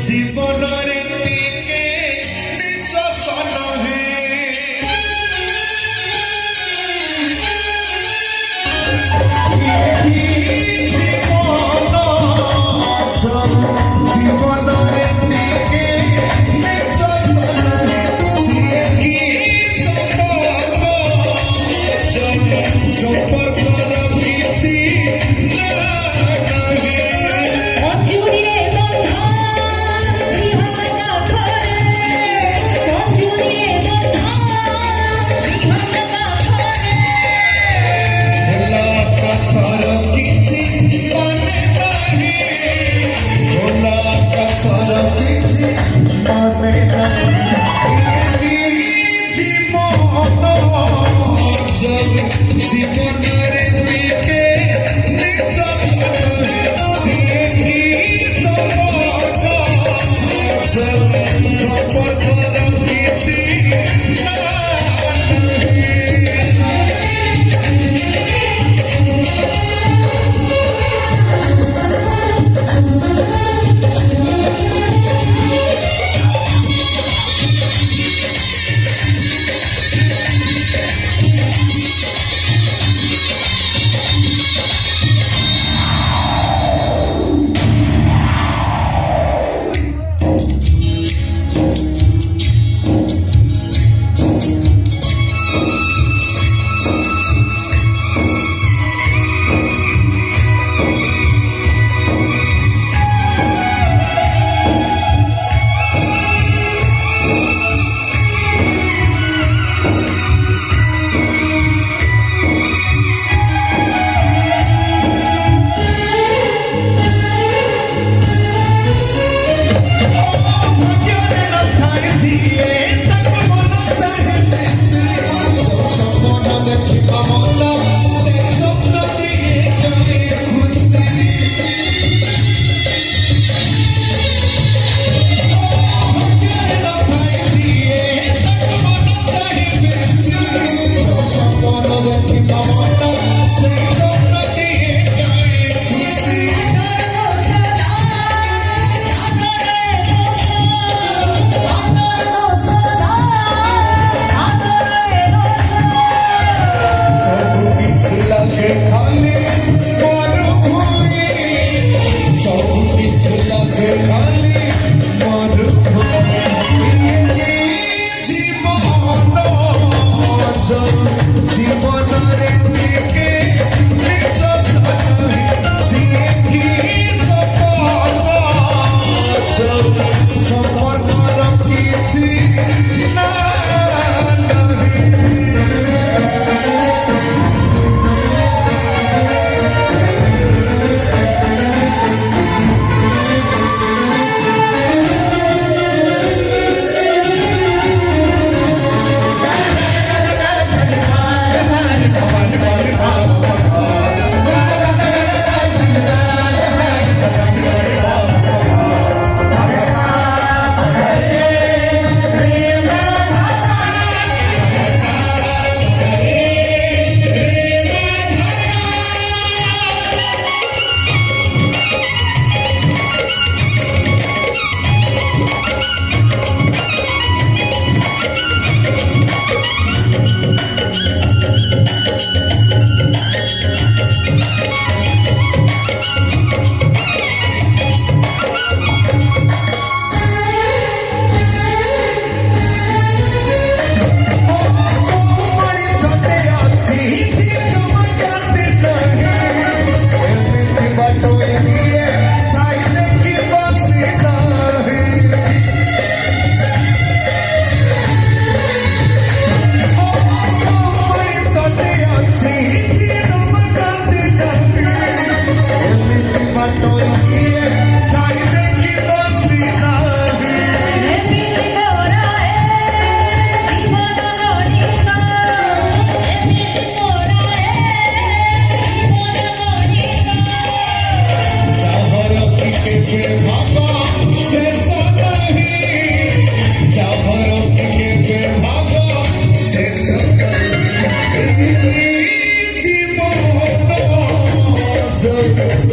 জীবনরে টিকে নিঃশ্বাস নহে জীবনরে টিকে নিঃশ্বাস নহে সিয়ে কি সম্পর্ক রখিছি জীবনের দিকে নিঃশ্বাস সিয়ে কি সম্পর্ক রখিছি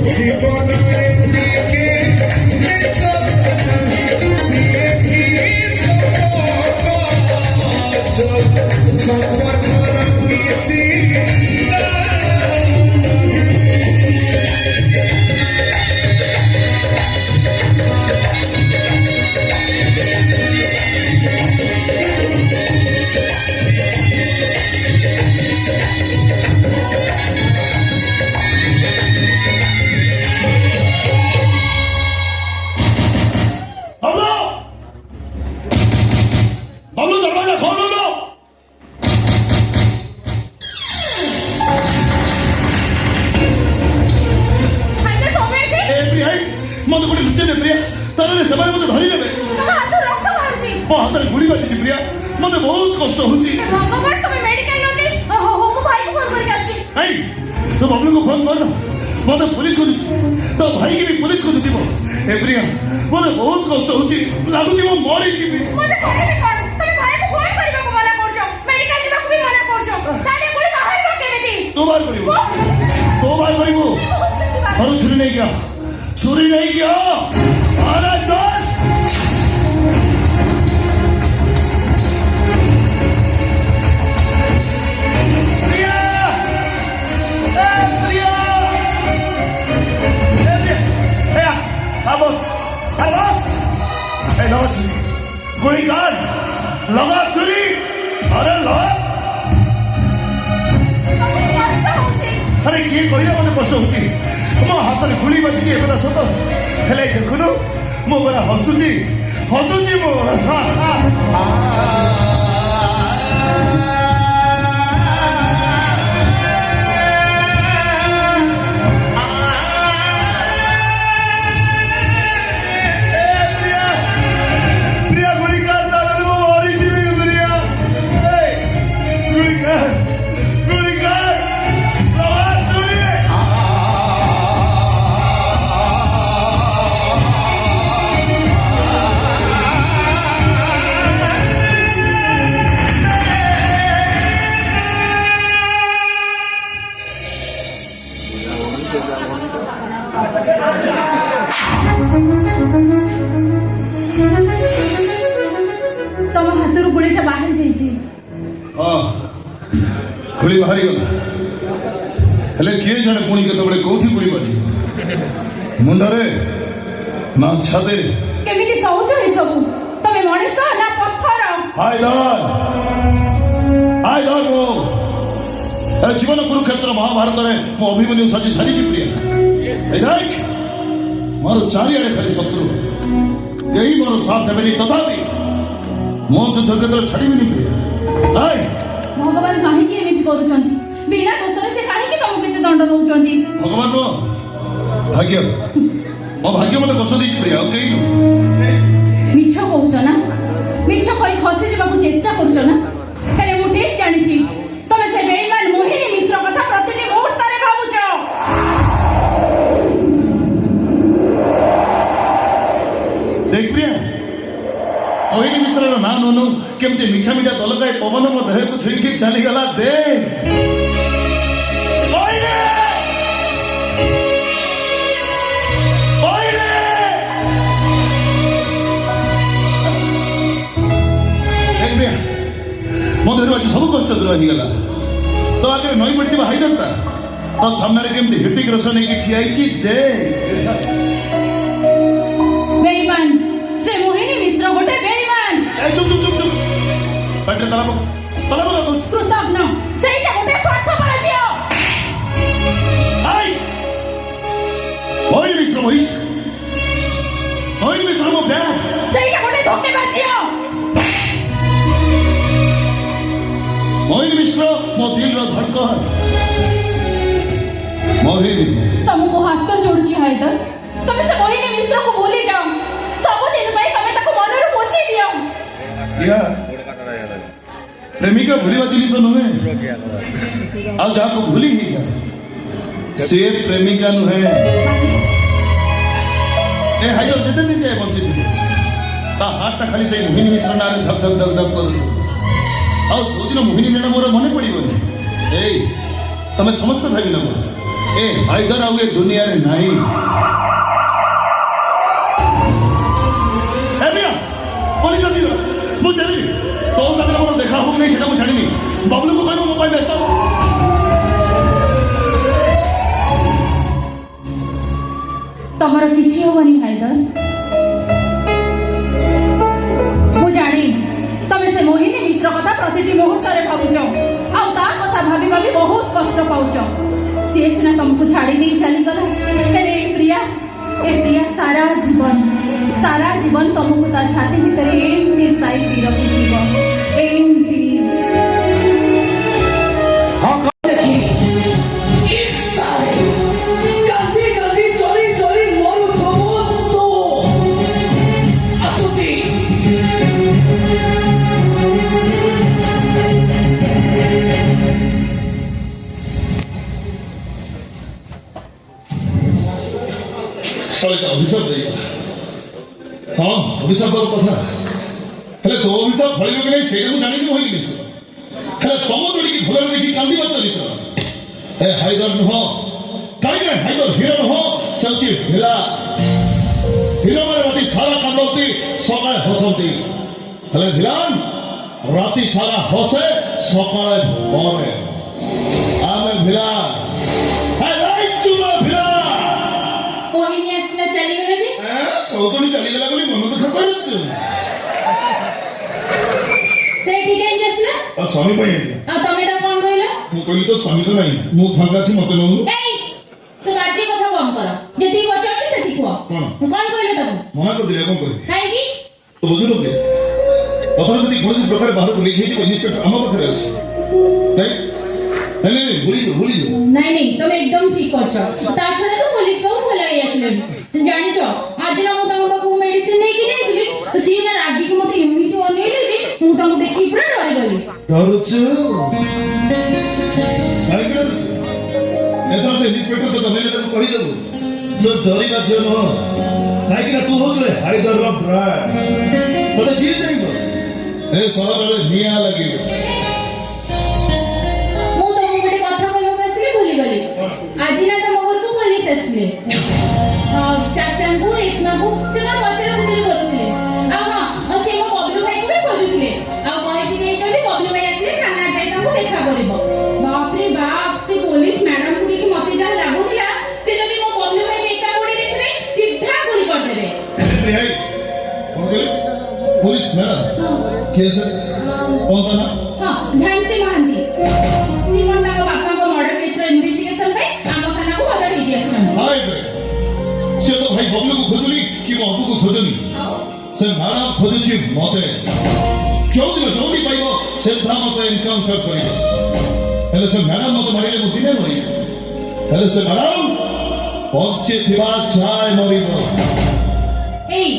জীবনের দিকে मत गोटे लुचेइ दे प्रिया तारे से मत धरी नेबे तम हाथ रक्त बाहरुची मो हाथ में गुड़ी बाजी प्रिया मत बहुत कष्ट होची भगवान तुम मेडिकल नो जे हो मो भाई को फोन करके आसी नहीं तो बबलू को फोन कर मत पुलिस को तो भाई की भी पुलिस को दीबो ए प्रिया मत बहुत कष्ट होची लागुची मो मरी जीबी मते कहले कोन तुम भाई को फोन करबा को मना करछो मेडिकल जीवा को भी मना करछो ताले गुली बाहर केमिति दो बार करिबो और छुरी नहीं गया आना चल प्रिया प्रिया बॉस लगा छुरी गोली काट लगा छुरी अरे लगा अरे किए कहले मत कष्ट होची मो हाथ में गुली बाजी एक सत हेले देखुनु मो बड़ा हसुची मो प्रिया गुली कर दादा मो मरी जीवी प्रिया गुली कर तम हाथरू गुलीटा बाहर जाइछि गुली बाहरी गला हेले किए जाने पुणी केतबेले कोठी गुली बाजी मुंडरे ना छादे केमिति सहज हे सब तमे मଣିଷ ना पत्थर हायदार मो जीवन कुरुक्षेत्र महाभारत में मो अभिमन्यु साजी सारी प्रिया देख मोर चारिआडे खाली शत्रु केही मोर साथ देबेनी तथापि मो युद्ध क्षेत्र छाड़िबिनी प्रिया भगवान काहे एमिति करूछंती बिना दोषरे से काहे कि तुमको केते दंड दउछंती भगवान नो भाग्य मो भाग्य मते कष्ट दी प्रिया ओके मिछ कहउछ ना मिछ कहि खसी जबाकू चेष्टा करूछ ना हेले मु ठीक जानिछि तमे से बेईमान मोहिनी मिश्र कथा प्रतिटी मुहूर्त रे भाबुछ देख प्रिया मोहिनी मिश्र ना नो केमती मीठा मीठा तलकाय पवन मो देह को छुई चली गला दे मो देह आज सब कष्ट दूर हो गला तो आगे नई पड़ती हाईदरटा तो सामने केमती हृतिक रोशन की ठिया दे बेईमान से मोहिनी मिश्र गोटे बेईमान चुप पेटे तला कृतज्ञ सेटा गोटे स्वार्थपर झियो आई मोहिनी मिश्र मो प्यार सेटा गोटे धोकेबाज झियो मोहिनी मिश्र मो दिल रो धड़कन मोहिनी तुमको हाथ जोड़ुछि हायदर तुम से मोहिनी मिश्र को भूली जाओ सब दिन भाई तुम ताको मनरु पोछि दियो या प्रेमिका भूलिबा जिनिस नुहे आ जाको भूली ही जा से प्रेमिका नुहे ए हायो जते दिन जाए बंची ता हाथ खाली से मोहिनी मिश्र नारे धक धक धक धक कर आ दो दिन मोहिनी मेना मोर मने पड़िबनी ए तमे समस्त भाई नबो ए हायदर आ ए दुनिया रे नाही ए मिया पुलिस आसी मु चली तो साथ मोर देखा हो नहीं सेटा को छाड़ीनी बबलू को कहबो मोबाइल व्यस्त तमर किछि होवनी हायदर मु जानी तमे से मोहिनी मिश्र कथा प्रतिटी मुहूर्त रे भाबुछ आ ता कथा भाबी भाबी बहुत कष्ट पाउछ से सिना तुमको छाड़ी नहीं चली गला हेले ए प्रिया सारा जीवन तुमको ता छाती भीतर एमती साइड रखी दिबो एमती ଶଳିତା ଅଭିଶାପ ଦେଇଗଲା। ହଁ ଅଭିଶାପର କଥା ହେଲେ ତୋ ଅଭିଶାପ ଫଳିବ କି ନାହିଁ ସେଇଟା ମୁଁ ଜାଣିନି ମୋହିନୀ ମିଶ୍ର। ହେଲେ ତମ ଯୋଡ଼ିକି ଭଲରେ ଦେଖି କାନ୍ଦିବା ଚରିତ୍ର ଏ ହାଇଦର ନୁହଁ, କାହିଁକି ହାଇଦର ହିରୋ ନୁହଁ, ସେ ହେଉଛି ଭିଲା। ହିରୋମାନେ ରାତି ସାରା କାନ୍ଦନ୍ତି, ସକାଳେ ହସନ୍ତି, ହେଲେ ଭିଲାନ ରାତି ସାରା ହସେ, ସକାଳେ ମରେ। ଆମେ ଭିଲା ମୋହିନୀ ଆସିଲା ଚାଲିଗଲା ଯେ ସୌତୁଣୀ ଚାଲିଗଲା ବୋଲି ମନ ଦୁଃଖ କରୁଛୁ। ସେ ଏଠିକି କାହିଁକି ଆସିଲା? ଆଉ ସ୍ୱାମୀ ପାଇଁ ଆଇଲା। ଆଉ ତମେ ତାକୁ କଣ କହିଲ? ମୁଁ କହିଲି ତ ସ୍ୱାମୀ ତ ନାହିଁ, ମୁଁ ଫାଙ୍କା ଅଛି, ମତେ ନଉନୁ। ଏଇ ସେ ବାଜେ କଥା କମ କର, ଯେତିକି ପଚାରୁଛି ସେତିକି କୁହ। କଣ? କଣ କହିଲ ତାକୁ? ମନା କରିଦେଲି, କଣ କରିବି? କାହିଁକି? ତ ବୁଝୁନ କି ଅଥର ଯଦି କୌଣସି ପ୍ରକାର ବାହାରକୁ ଲିକ୍ ହେଇଯିବ, ଇନ୍ସପେକ୍ଟର ଆମ ପାଖରେ ଅଛି। ନାଇଁ ଭୁଲିଯିବ। ନାଇଁ ନାଇଁ ତମେ ଏକଦମ ଠିକ କରୁଛ। ତା ଛଡା ତ ପୋଲିସ ସବୁ ଭଲ ହେଇ ଆସିଲେଣି। ଜାଣିଛ ଆଜି ନା ମୁଁ ତାଙ୍କ ପାଖକୁ ମେଡିସିନ ନେଇକି ଯାଇଥିଲି, ତ ସିଏ ନା ରାଗିକି ମତେ ଏମିତି ଅନେଇଲେ ଯେ ମୁଁ ତାଙ୍କୁ ଦେଖିକି ପୁରା ଡରିଗଲି। ଡରୁଛୁ କାହିଁକି? ଏଥର ସେ ଇନ୍ସପେକ୍ଟର ତ ତମେ ତାକୁ କହିଦେବୁ ତୁ ଡରିବା ଝିଅ ନୁହଁ, କାହିଁକିନା ତୁ ହଉଛୁ ହାଇଦରର ବ୍ରାଣ୍ଡ। ମତେ ଯିଏ ଚାହିଁବ ଏ ସହରରେ ନିଆଁ ଲାଗିବ। ମୁଁ ତମକୁ ଗୋଟେ କଥା କହିବାକୁ ଆସିଲି ଭୁଲିଗଲି। ଆଜି ନା ତମ ଘରକୁ ପୋଲିସ ଆସିଲେ, ଚାଚାଙ୍କୁ ରେଶମାକୁ ସେ କଣ ପଚରା ପୁଚୁରି କରୁଥିଲେ। ଆଉ ହଁ ଆଉ ସେ ମୋ ବବଲୁ ଭାଇକୁ ବି ଖୋଜୁଥିଲେ। ଆଉ କହିକି ଯାଇଛନ୍ତି ବବଲୁ ଭାଇ ଆସିଲେ କାହ୍ନା ଭାଇ ତାଙ୍କୁ ଦେଖା କରିବ। ବାପରେ ବାପ, ସେ ପୋଲିସ ମ୍ୟାଡମକୁ ଦେଖି ମତେ ଯାହା ଲାଗୁଥିଲା ସେ ଯଦି ମୋ ବବଲୁ ଭାଇକୁ ଏକା କୋଉଠି ଦେଖିବେ ସିଧା ଗୁଳି କରିଦେବେ। पुलिस मैडम कैसे कौन था ना हाँ ଝାନ୍ସୀ ମହାନ୍ତି। ସେ କଣ ତାଙ୍କ ବାପାଙ୍କ ମର୍ଡର କେସର ଇନଭେଷ୍ଟିଗେସନ ପାଇଁ ଆମ ଥାନାକୁ ବଦଳି ଦେଇଛନ୍ତି। हाय बे से तो भाई बबलू को खोजली कि वो अबू को खोजली से मैडम खोजुची मते जोदी पाइबो से था मते एनकाउंटर करिबो हेले से मैडम मते मारिले मुठी नै मरि हेले से मैडम पहुंचे थिबा चाय मरिबो। ଏଇ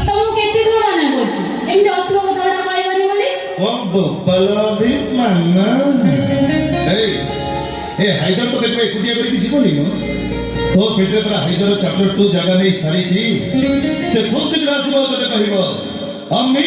ତମକୁ କେତେ ଥର ମନା କରୁଛି ଏମିତି ଅଶୁଭ କଥାଗୁଡା କହିବନି ବୋଲି। बबला भी मानना ए हाइदर तो देखो एकुटिया करके जीवनी न तो पेटे पर हाइदर चैप्टर 2 जगह नहीं सारी छी से खूब शीघ्र आसीबो तते कहबो अम्मी